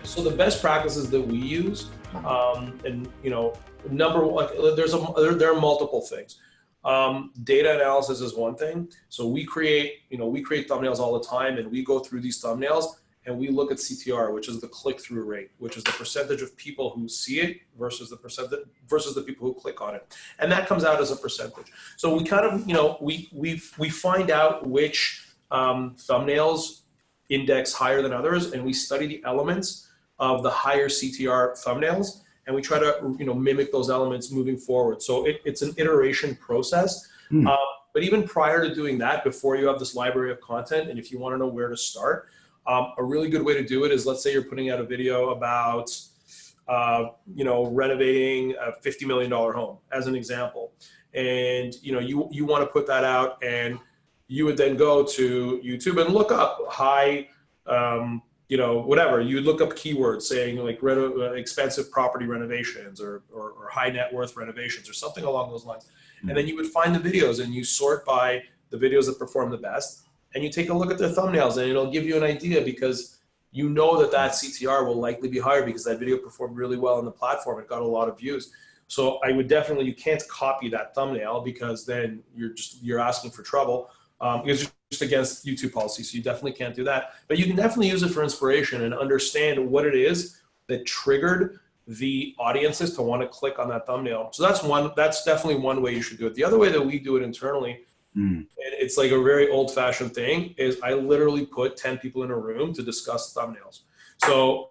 So the best practices that we use, and number one, there are multiple things. Data analysis is one thing. So we create thumbnails all the time, and we go through these thumbnails and we look at CTR, which is the click-through rate, which is the percentage of people who see it versus the people who click on it, and that comes out as a percentage. So we kind of we find out which thumbnails index higher than others, and we study the elements of the higher CTR thumbnails, and we try to mimic those elements moving forward. So it's an iteration process. But even prior to doing that, before you have this library of content, and if you want to know where to start, a really good way to do it is, let's say you're putting out a video about renovating a $50 million home as an example, and you want to put that out, and you would then go to YouTube and look up whatever. You would look up keywords saying like expensive property renovations or high net worth renovations or something along those lines. And then you would find the videos and you sort by the videos that perform the best, and you take a look at their thumbnails, and it'll give you an idea, because you know that CTR will likely be higher because that video performed really well on the platform. It got a lot of views. So I would definitely, you can't copy that thumbnail, because then you're asking for trouble. Because it's just against YouTube policy, so you definitely can't do that. But you can definitely use it for inspiration and understand what it is that triggered the audiences to want to click on that thumbnail. So that's definitely one way you should do it. The other way that we do it internally, and it's like a very old-fashioned thing, is I literally put 10 people in a room to discuss thumbnails. So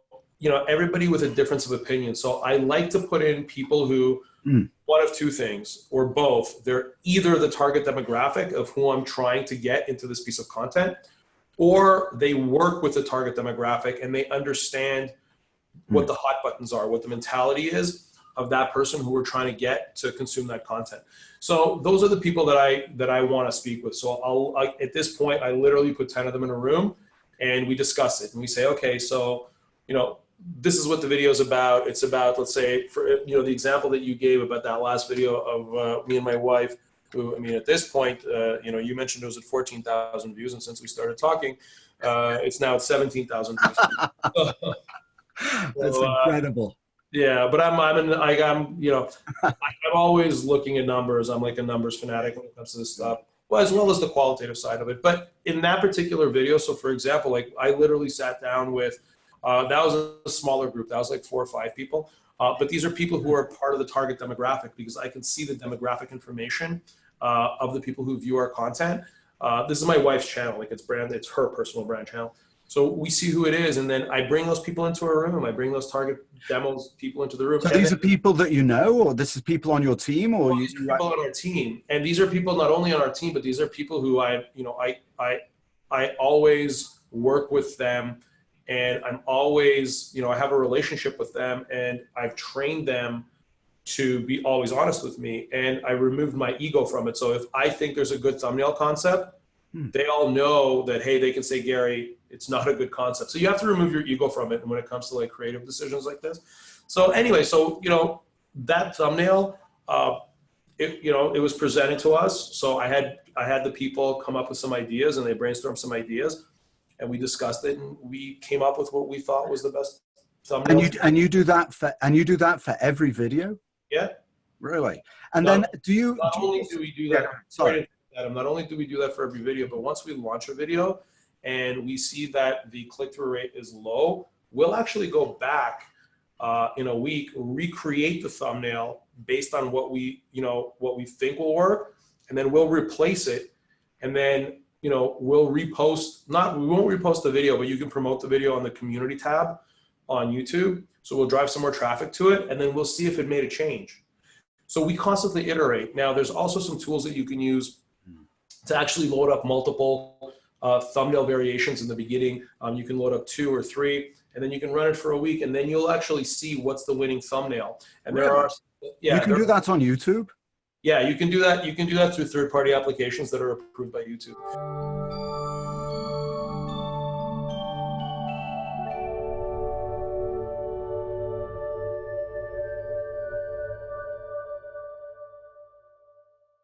everybody with a difference of opinion. So I like to put in people who, one of two things, or both. They're either the target demographic of who I'm trying to get into this piece of content, or they work with the target demographic and they understand what the hot buttons are, what the mentality is of that person who we're trying to get to consume that content. So those are the people that I want to speak with. So at this point, I literally put 10 of them in a room and we discuss it, and we say, okay, so this is what the video is about. It's about, let's say, for the example that you gave about that last video of me and my wife, who, I mean, at this point, you mentioned it was at 14,000 views, and since we started talking, it's now at 17,000 views. That's incredible. Yeah, but I'm always looking at numbers. I'm like a numbers fanatic when it comes to this stuff, well, as well as the qualitative side of it. But in that particular video, so for example, like I literally sat down with, that was a smaller group. That was like 4 or 5 people. But these are people who are part of the target demographic, because I can see the demographic information of the people who view our content. This is my wife's channel. Like it's her personal brand channel. So we see who it is, and then I bring those people into a room. I bring those target demos people into the room. So these are people that you know, or this is people on your team, or these are people on our team, and these are people not only on our team, but these are people who I always work with them, and I'm always, I have a relationship with them, and I've trained them to be always honest with me, and I removed my ego from it. So if I think there's a good thumbnail concept, they all know that, hey, they can say, Gary, it's not a good concept. So you have to remove your ego from it when it comes to like creative decisions like this. So anyway, that thumbnail, it was presented to us. So I had the people come up with some ideas, and they brainstormed some ideas, and we discussed it, and we came up with what we thought was the best thumbnail. And you do that for every video? Yeah. Really? And then not only do we do that for every video, but once we launch a video and we see that the click-through rate is low, we'll actually go back in a week, recreate the thumbnail based on what we think will work, and then we'll replace it, and then we'll repost. We won't repost the video, but you can promote the video on the community tab on YouTube. So we'll drive some more traffic to it, and then we'll see if it made a change. So we constantly iterate. Now, there's also some tools that you can use to actually load up multiple thumbnail variations in the beginning. You can load up 2 or 3, and then you can run it for a week, and then you'll actually see what's the winning thumbnail. And you can do that on YouTube? Yeah, you can do that. You can do that through third-party applications that are approved by YouTube.